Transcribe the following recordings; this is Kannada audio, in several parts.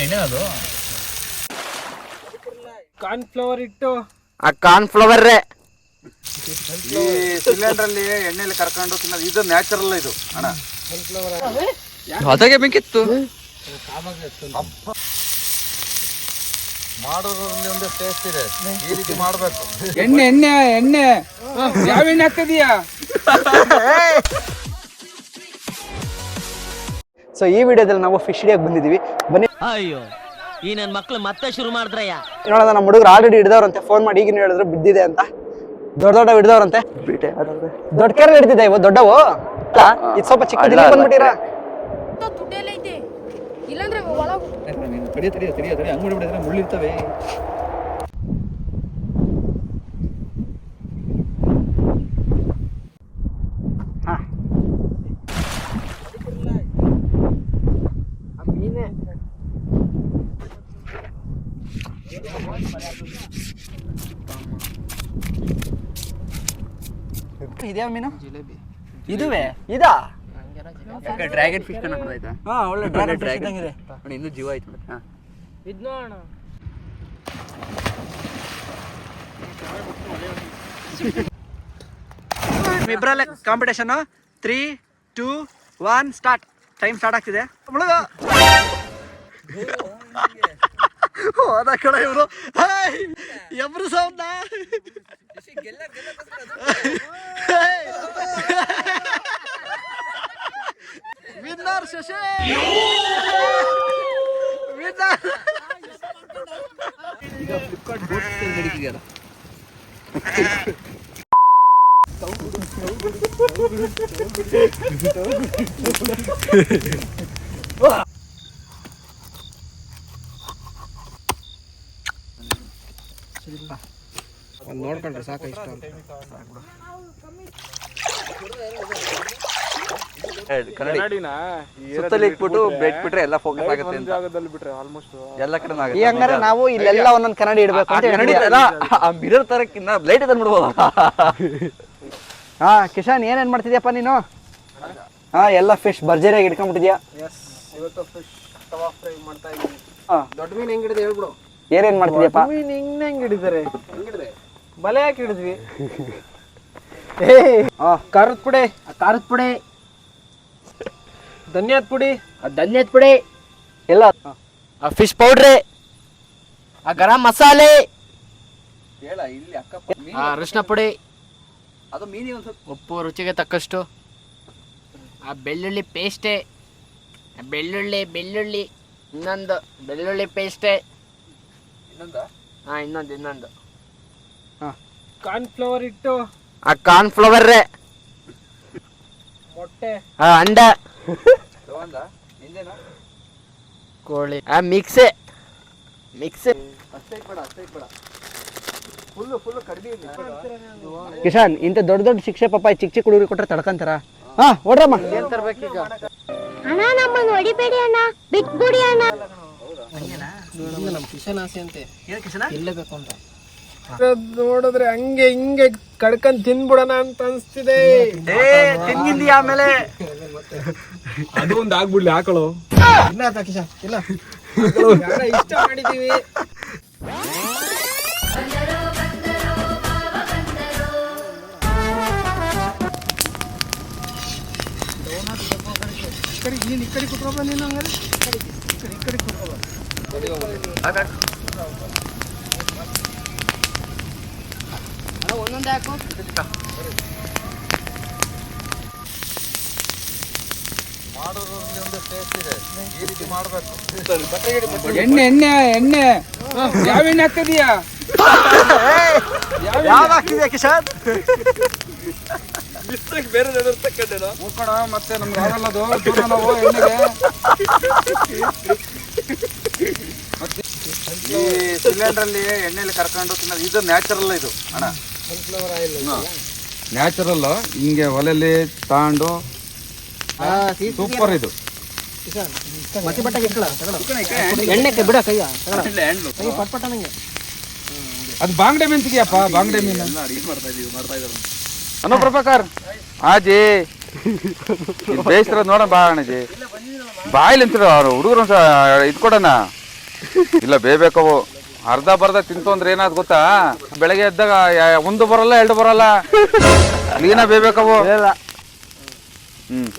ಎಣ್ಣೆ ಅದು ಕಾರ್ನ್ಫ್ಲವರ್ ಇಟ್ಟು ಆ ಕಾರ್ನ್ಫ್ಲವರ್ ಈ ಸಿಲಿಂಡರ್ ಅಲ್ಲಿ ಎಣ್ಣೆಲಿ ಕರ್ಕೊಂಡು ತಿನ್ನೋದು ಇದು ನ್ಯಾಚುರಲ್ ಇದು ಅಣ್ಣ. ಅದಾಗೆ ಬೇಕಿತ್ತು ಮಾಡೋದ್ರಲ್ಲಿ ಒಂದೇ ಟೇಸ್ಟ್ ಇದೆ, ಈ ರೀತಿ ಮಾಡ್ಬೇಕು. ಎಣ್ಣೆ ಎಣ್ಣೆ ಎಣ್ಣೆ ಯಾವ ಎಣ್ಣೆ ಹಾಕ್ತಿದೀಯಾ? ಸೊ ಈ ವಿಡಿಯೋದಲ್ಲಿ ನಾವು ಫಿಶ್ ಹಿಡಿಯಕ್ಕೆ ಬಂದಿದ್ದೀವಿ. ಬನ್ನಿ ಅಯ್ಯೋ ಈ ನನ್ನ ಮಕ್ಳು ಮತ್ತೆ ಶುರು ಮಾಡಿದ್ರಯ್ಯ. ನೋಡೋಣ, ನಮ್ಮ ಹುಡುಗರು ಆಲ್ರೆಡಿ ಹಿಡಿದವ್ರಂತೆ. ಫೋನ್ ಮಾಡಿ ಈಗಿನ ಹೇಳಿದ್ರು ಬಿದ್ದಿದೆ ಅಂತ. ದೊಡ್ಡ ದೊಡ್ಡ ಹಿಡಿದವ್ರಂತೆ. ದೊಡ್ಡ ಕೆರೆ ಹಿಡಿದಿದೆ ಇವು ದೊಡ್ಡವು. ಇದು ಸ್ವಲ್ಪ ಚಿಕ್ಕ ದಿನ ಬಂದ್ಬಿಟ್ಟಿರಾ? ಇಲ್ಲಾಂದ್ರೆ ಅಂಗಡಿ ಮುಳ್ಳಿರ್ತವೆ. ಇದ್ಯಾವ ಮೀನು? ಜಿಲೇಬಿ. ಇದುವೇ ಇದಾ? ಡ್ರ್ಯಾಗನ್ ಫಿಶ್ ಕನ್ನಡ ಆಯ್ತಾ? ಹಾ, ಒಳ್ಳೆ ಡ್ರ್ಯಾಗನ್ ಫಿಶ್ ಇದ್ದಂಗಿದೆ. ಇನ್ನೂ ಜೀವ ಆಯ್ತು. ಇದ್ ನೋಡೋಣ. ಇಬ್ರಲ್ಲೇ ಕಾಂಪಿಟೇಷನ್. 3, 2, 1 ಸ್ಟಾರ್ಟ್. ಟೈಮ್ ಸ್ಟಾರ್ಟ್ ಆಗ್ತಿದೆ. ಹೋದ ಕಡೆ ಇವರು ಎಬ್ರು ಸೌಂಡ. ವಿನ್ನರ್ ಶಶಿ. ವಿನ್ನರ್. ಈಗ ಫ್ಲಿಪ್ಕಾರ್ಟ್ ಬೋಟ್ ನಡೀತಿದೆಯಲ್ಲ, ನೋಡ್ಕೊಂಡ್ರೆ ಸಾಕ ಇಷ್ಟ. ಸುತ್ತಲ್ಲಿ ಇಟ್ಬಿಟ್ಟು ಬೆಟ್ ಬಿಟ್ರೆ ಎಲ್ಲ ಫೋಕಸ್ ಆಗುತ್ತೆ ಅಂತ. ಎಲ್ಲ ಕಡೆ ಈ ಹಂಗಾರೆ ನಾವು ಇಲ್ಲೆಲ್ಲ ಒಂದೊಂದು ಕನ್ನಡಿ ಇಡ್ಬೇಕು ಅಂತ ಮಿರರ್ ತರಕ್ಕಿನ್ನ ಲೈಟ್ ತಂದ್ಬಿಡ್ಬೋದ? ಹಾ ಕಿಶನ್, ಏನೇನ್ ಮಾಡ್ತಿದ್ಯಪ್ಪ ನೀನು? ಹಾ, ಎಲ್ಲ ಫಿಶ್ ಭರ್ಜರಿಯಾಗಿ ಇಟ್ಕೊಂಡ್ಬಿಟ್ಟಿದ್ಯಾ? ಇವತ್ತು ಫಿಶ್ ತವಾ ಫ್ರೈ ಮಾಡ್ತಾ ಇದ್ದೀನಿ. ಹಾ, ದೊಡ್ಡ ಮೀನು ಹೆಂಗ್ ಹಿಡಿದೆ ಹೇಳ್ಬಿಡು. ಏನೇನ್ ಮಾಡ್ತಿದ್ಯಪ್ಪ? ಮೀನು ಹೆಂಗ್ ಹಿಡಿದಾರೆ? ಹೆಂಗಿಡಿದೆ? ಬಲೆ ಹಾಕಿ ಹಿಡಿದ್ವಿ. ಖಾರದ ಪುಡಿ, ಖಾರದ ಪುಡಿ, ಧನ್ಯಾದ ಪುಡಿ, ಧನ್ಯಾದ ಪುಡಿ, ಎಲ್ಲ ಫಿಶ್ ಪೌಡ್ರಿ, ಗರಂ ಮಸಾಲೆ, ಇಲ್ಲಿ ಅಕ್ಕ ಅರಿಶಿನ ಪುಡಿ, ಅದು ಮೀನಿ ಒಂದು ಉಪ್ಪು ರುಚಿಗೆ ತಕ್ಕಷ್ಟು, ಬೆಳ್ಳುಳ್ಳಿ ಪೇಸ್ಟೆ, ಬೆಳ್ಳುಳ್ಳಿ ಇನ್ನೊಂದು ಬೆಳ್ಳುಳ್ಳಿ ಪೇಸ್ಟೆ, ಇನ್ನೊಂದು ಕಾರ್ನ್ಫ್ಲವರ್ ಇಟ್ಟು ಆ ಕಾರ್ನ್ಫ್ಲವರ್, ಮೊಟ್ಟೆ, ಅಂಡ, ಕೋಳಿ, ಮಿಕ್ಸೆ ಕಿಶನ್, ಇಂಥ ದೊಡ್ಡ ದೊಡ್ಡ ಶಿಕ್ಷೆ ಪಾಪ ಚಿಕ್ಕ ಚಿಕ್ಕ ಹುಡುಗರು ಕೊಟ್ರೆ ತಡ್ಕಂತಾರ. ಹಾ, ಓಡ್ರಮ್ಮ. ಏನ್ ತರ್ಬೇಕೀಗ? ಅಣ್ಣ ನಮ್ಮನ್ನು ಹೊಡಿಬೇಡಿ ಅಣ್ಣ, ಬಿಟ್ಬಿಡಿ ಅಣ್ಣ. ನಮ್ ಕಿಶನ್ ಆಸೆ ಅಂತೆ ಇಲ್ಲೇಬೇಕು ಅಂತ ನೋಡಿದ್ರೆ ಹಂಗೆ ಹಿಂಗೆ ಕಡ್ಕೊಂಡ್ ತಿನ್ಬಿಡೋಣ ಅಂತ ಅನ್ಸ್ತಿದೆ. ತಿಂಗಿಂದಿ ಆಮೇಲೆ ಅದು ಒಂದು ಆಗ್ಬಿಡ್ಲಿ ಹಾಕಳು. ಇಲ್ಲ ಕಿಶನ್, ಇಲ್ಲ ಇಷ್ಟ ಮಾಡಿದೀವಿ. ನೀನು ಈ ಕಡೆ ಕುತ್ಕೊಬ, ನೀನು ಹಂಗಾರೆ ಈ ಕಡೆ ಕುತ್ಕೊಬ. ಒಂದೊಂದೇ ಹಾಕು. ಮಾಡೋದ್ರಲ್ಲಿ ಒಂದೇ ಟೇಸ್ಟ್ ಇದೆ, ಈ ರೀತಿ ಮಾಡ್ಬೇಕು. ಎಣ್ಣೆ ಎಣ್ಣೆ ಎಣ್ಣೆ ಯಾವ ಎಣ್ಣೆ ಹಾಕ್ತಿದೀಯಾ? ಯಾವ್ದು ಹಾಕ್ತಿದ್ಯಾ ಕಿಶನ್? ಬೇರೆ ಹೋಗ್ಕೊಣ, ಮತ್ತೆ ನಮ್ಗೆ ಆಗಲ್ಲದು ದೂರ ನಾವು ಎಣ್ಣೆಗೆ. ಈ ಸಿಲಿಂಡರ್ ಅಲ್ಲಿ ಎಣ್ಣೆಲಿ ಕರ್ಕೊಂಡು ತಿನ್ನೋದು ಇದು ನ್ಯಾಚುರಲ್ ಇದು ಅಣ್ಣ. ನ್ಯಾಚುರಲ್ ಹಿಂಗೆ ಒಲೆಯಲ್ಲಿ ತಗೊಂಡು ಸೂಪರ್ ಇದು. ಎಣ್ಣೆಕ್ಕೆ ಬಿಡ ಕೈಯ ಪಟ್ಪಟ್ಟ ನಂಗೆ. ಅದು ಬಾಂಗ್ಡೆ ಮೀನು ತೆಗಿಯಪ್ಪ, ಬಾಂಗ್ಡೆ ಮೀನು ಅಡಿಗೆ ಮಾಡ್ತಾ ಇದ್ದಾರೆ. ಅನು ಪ್ರಭಾಕರ್, आज ಬೇಯಿಸ್ತಿರೋದು ನೋಡೋಣ ಬಾ ಅಣ್ಣಜಿ. ಬಾಯಿಲಿ ಅಂತಿರೋ ಅವ್ರು ಹುಡುಗರು ಒಂದ್ಸ ಇದ್ಕೊಡೋಣ. ಇಲ್ಲ ಬೇಯ್ಬೇಕವು. ಅರ್ಧ ಬರ್ಧ ತಿಂತು ಅಂದ್ರೆ ಏನಾದ್ ಗೊತ್ತಾ, ಬೆಳಗ್ಗೆ ಎದ್ದಾಗ ಒಂದು ಬರಲ್ಲ 2 ಬರಲ್ಲ, ಕ್ಲೀನಾಗಿ ಬೇಯ್ಬೇಕವು. ಹ್ಮ್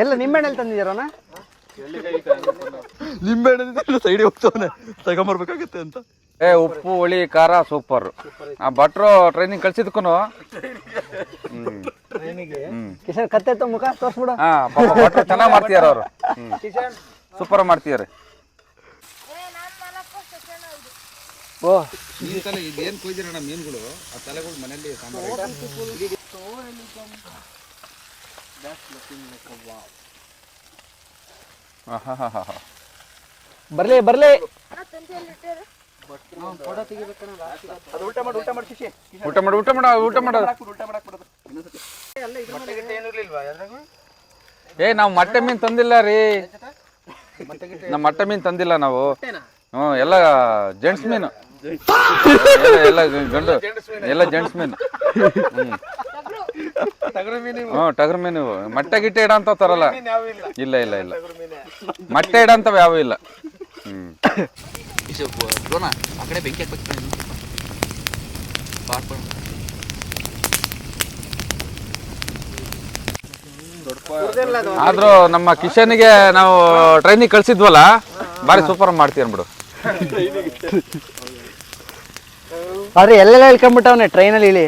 ಎಲ್ಲ ನಿಂಬೆಹಣ್ಣಲ್ಲಿ ತಂದಿದ್ದೀರಣ್ಣ? ನಿಂಬೆಹಣ್ಣು ಸೈಡ್ ಹೋಗ್ತವನೆ ತಗೊಂಬರ್ಬೇಕಾಗತ್ತೆ ಅಂತ. ಉಪ್ಪು ಹುಳಿ ಖಾರ ಸೂಪರ್. ಆ ಭಟ್ರು ಟ್ರೈನಿಂಗ್ ಕಳ್ಸಿದ್ಕು ಕಿಶನ್ ಕತ್ತೆ ಮುಖ ತೋರ್ಸ್ಬಿಡು. ಹಾ ಪಾಪ ಭಟ್ರು ಚೆನ್ನಾಗಿ ಮಾಡ್ತಿದಾರ ಅವರು. ಸೂಪರ್ ಮಾಡ್ತಿದಾರೆ. ಓ ಇದೇನ್ ಕೊಯ್ದಿರೋಣ ಮೀನುಗಳು, ಆ ತಲೆಗಳು ಮನೆಯಲ್ಲಿ ಬರ್ಲಿ ಬರ್ಲಿ. ಊಟ ಮಾಡು. ನಾವು ಮೊಟ್ಟೆ ಮೀನ್ ತಂದಿಲ್ಲ ರೀ. ನಮ್ಮ ಮೊಟ್ಟೆ ಮೀನ್ ತಂದಿಲ್ಲ ನಾವು. ಎಲ್ಲ ಜೆಂಟ್ಸ್ ಮೀನು, ಎಲ್ಲ ಗಂಡು, ಎಲ್ಲ ಜೆಂಟ್ಸ್ ಮೀನು. ಟಗರು ಮೀನು. ಮೊಟ್ಟೆ ಗಿಟ್ಟೆ ಇಡ ಅಂತ ತರಲ್ಲ. ಇಲ್ಲ ಮೊಟ್ಟೆ ಇಡ ಅಂತವ್ ಯಾವ ಇಲ್ಲ. ಆ ಕಡೆ ಬೆಂಕಿ ಆದ್ರೂ ನಮ್ಮ ಕಿಶನ್ಗೆ ನಾವು ಟ್ರೈನಿಗೆ ಕಳ್ಸಿದ್ವಲ್ಲ, ಬಾರಿ ಸೂಪರ್ ಮಾಡ್ತೀವಿ ಅನ್ಬಿಡು. ಆದ್ರೆ ಎಲ್ಲೆಲ್ಲ ಇಳ್ಕೊಂಡ್ಬಿಟ್ಟವನೆ ಟ್ರೈನಲ್ಲಿ ಇಳಿ.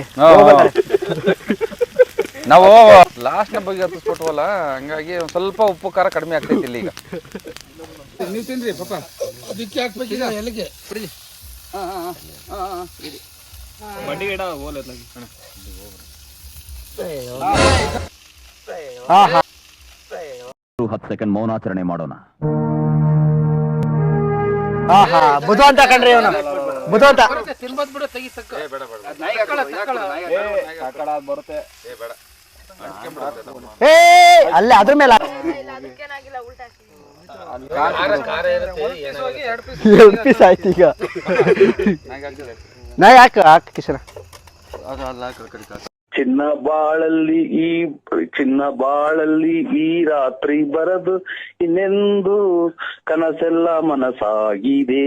ನಾವು ಲಾಸ್ಟ್ ನ ಬಗ್ಗೆ ಹತ್ತಿಸ್ಬಿಟ್ವಲ್ಲ, ಹಂಗಾಗಿ ಒಂದ್ ಸ್ವಲ್ಪ ಉಪ್ಪು ಖಾರ ಕಡಿಮೆ ಆಗ್ತೈತಿ ಇಲ್ಲಿ ಈಗ. ನೀವು ತಿನ್ರಿ ಪಾಪ. ಅದಕ್ಕೆ ಹಾಕ್ಬೇಕೀಗ ಎಲ್ಲಿಗೆ ಬಂಡಿಗೆ ಇಡ ಓಲತ್ಲಾಗಿ. 10 ಸೆಕೆಂಡ್ ಮೌನಾಚರಣೆ ಮಾಡೋಣ. ಬುಧ ಅಂತ ಕಣ್ರಿ ಅವನು, ಬುಧ ಅಂತ. ತಿನ್ಬೋದ್ ಬಿಡು, ತೆಗಿ ಸಕ್ಕ. ಏ ಅಲ್ಲೇ ಅದ್ರ ಮೇಲೆ 2 ಪೀಸ್ ಆಯ್ತು ಈಗ. ನಾ ಯಾಕೆ ಕಿಶನ ಚಿನ್ನ ಬಾಳಲ್ಲಿ ಈ ರಾತ್ರಿ ಬರದು ಇನ್ನೆಂದು ಕನಸೆಲ್ಲ ಮನಸಾಗಿದೆ.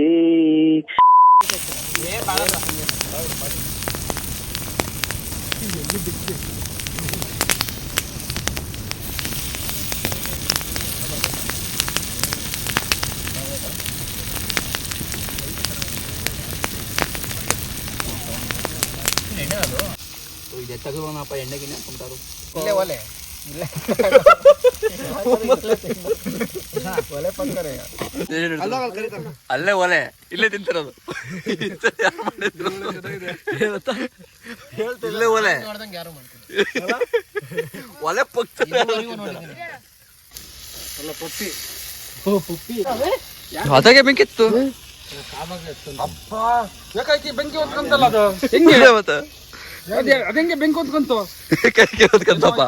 ತಗೋಣಪ್ಪ ಎಣ್ಣೆಗಿನ ಹಾಕೊಂತಾರು. ಇಲ್ಲೇ ಒಲೆ ಅಲ್ಲೇ ಒಲೆ ಇಲ್ಲೇ ತಿಂತಿರೋದು. ಇಲ್ಲೇ ಒಲೆ ಒಲೆ ಅದಾಗೆ ಬೆಂಕಿತ್ತು. ಯಾಕಾಕಿ ಬೆಂಕಿ ಹೊತ್ಕೊಂತಲ್ಲ ಅದು ಹೆಂಗೆ ಮತ್ತೆ ಅದಂಗೆ ಬೆಂಕಿ ಹೊತ್ಕೊಂತು. ಕೈಗೆ ಹೊತ್ಕೊಂತಪ್ಪ.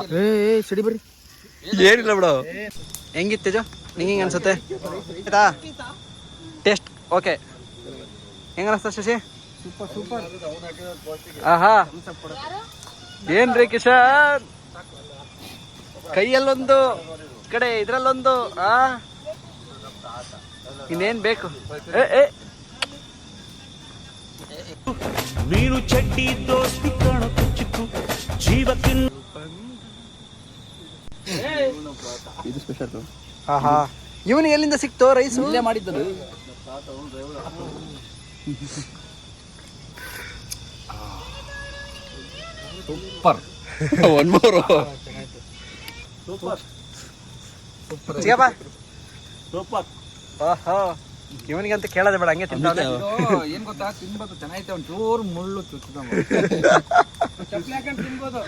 ಸಡಿ ಬರ್ರಿ. ಏನಿಲ್ಲ ಬಿಡು. ಹೆಂಗಿತ್ತು ತೇಜು? ನಿಂಗೆ ಅನ್ಸುತ್ತೆ? ಆಯ್ತಾ ಟೇಸ್ಟ್? ಓಕೆ. ಹೆಂಗ ಅನಿಸ್ತ ಶಶಿ? ಸೂಪರ್. ಆಹಾ ಏನ್ರಿ ಕಿಶನ್, ಕೈಯಲ್ಲೊಂದು ಕಡೆ ಇದ್ರಲ್ಲೊಂದು. ಇನ್ನೇನ್ ಬೇಕು? ಮೀನು ಚಡ್ಡಿ ದೋಸ್ತಿ ಕಾಣೋ ಚಿಕ್ಕು ಜೀವಕ್ಕಿನ್. ಇದು ಸ್ಪೆಷಲ್. ಆಹಾ ಇವನಿಗೆ ಎಲ್ಲಿಂದ ಸಿಕ್ತೋ ರೈಸು? ಇಲ್ಲೇ ಮಾಡಿದ್ದದು. ಸೂಪರ್. One more. ಸಿಗಪ್ಪ ಸೂಪರ್. ಆಹಾ ಇವನಿಗಂತ ಕೇಳೋದೇ ಬೇಡ, ಹಂಗೆ ತಿಂತಾನೆ. ಏನ್ ಗೊತ್ತಾ, ತಿನ್ಬೋದು, ಚೆನ್ನಾಗೈತೆ. ಒಂದ್ ಚೂರು ಮುಳ್ಳು ಚುಚ್ಚಿದ ತಿನ್ಬೋದು.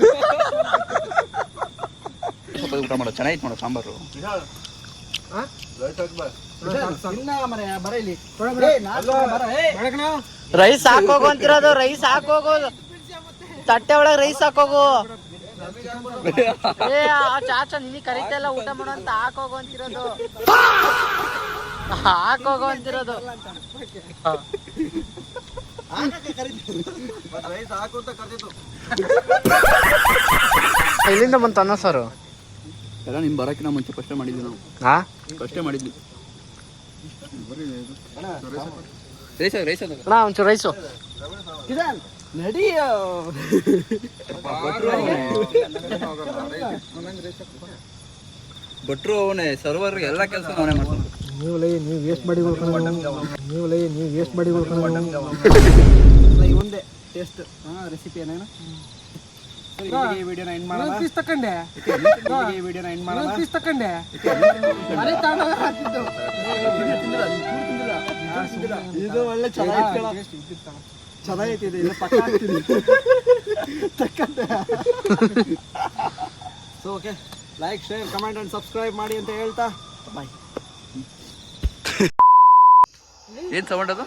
ಊಟ ಮಾಡೋ ಚೆನ್ನಾಗಿತ್ತು ನೋಡೋ ಸಾಂಬಾರು. ರೈಸ್ ಹಾಕೋಗು ಅಂತಿರೋದು, ರೈಸ್ ಹಾಕೋಗೋದು. ತಟ್ಟೆ ಒಳಗೆ ರೈಸ್ ಹಾಕೋಗು. ಚಾಚಾ ನಿನಗೆ ಕರಿತಾ ಇಲ್ಲ ಊಟ ಮಾಡೋ ಅಂತ ಹಾಕೋಗು ಅಂತಿರೋದು. ಹಾಕೋಗೋ ಅಂತಿರೋದು. ಇಲ್ಲಿಂದ ಬಂತು ಅನ್ನ ಸಾರು. ಎಲ್ಲ ನಿಮ್ ಬರಕಿನ ಮುಂಚೆ ಕಷ್ಟ ಮಾಡಿದ್ವಿ ನಾವು. ಹಾ ಕಷ್ಟ ಮಾಡಿದ್ವಿ. ಅಣ್ಣ ಒಂಚೂರು ರೈಸು. ಭಟ್ರು ಅವನೇ ಸರ್ವರ್ ಎಲ್ಲ ಕೆಲಸ ಅವನೇ ಮಾಡ್ತಾನೆ. ನೀವು ವೇಸ್ಟ್ ಮಾಡಿ ಒಂದೇ ಟೇಸ್ಟ್ ರೆಸಿಪಿ ಏನೇನು ವಿಡಿಯೋನ ಎಂಡ್ ಮಾಡೋಣ. ಪೀಸ್ ತಕೊಂಡೆ ವಿಡಿಯೋನ ಎಂಡ್ ಮಾಡೋಣ. ಪೀಸ್ ತಕೊಂಡೆ ಇದು ಒಳ್ಳೆ ಚೆನ್ನಾಗೈತಿದೆ. ಇದು ಪಕ್ಕ ಹಾಕ್ತೀನಿ. So okay, like, share, comment and subscribe ಮಾಡಿ ಅಂತ ಹೇಳ್ತಾ ಬಾಯ್. ಏನ್ ಸೌಂಡ್ ಅದು?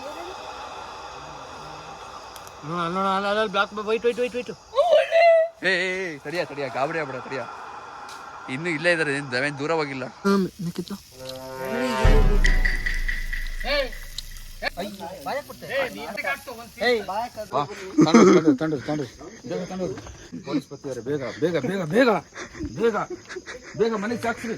Black white white white white. ಏ ತಡಿಯ ಗಾಬರಿ ಆಗ್ಬೇಡ, ತಡಿಯ. ಇನ್ನು ಇಲ್ಲೇ ಇದಾರೆ, ದವೇನ್ ದೂರ ಹೋಗಿಲ್ಲ. ಬೇಗ ಮನೆ ಸಾಕ್ಸ್ರಿ.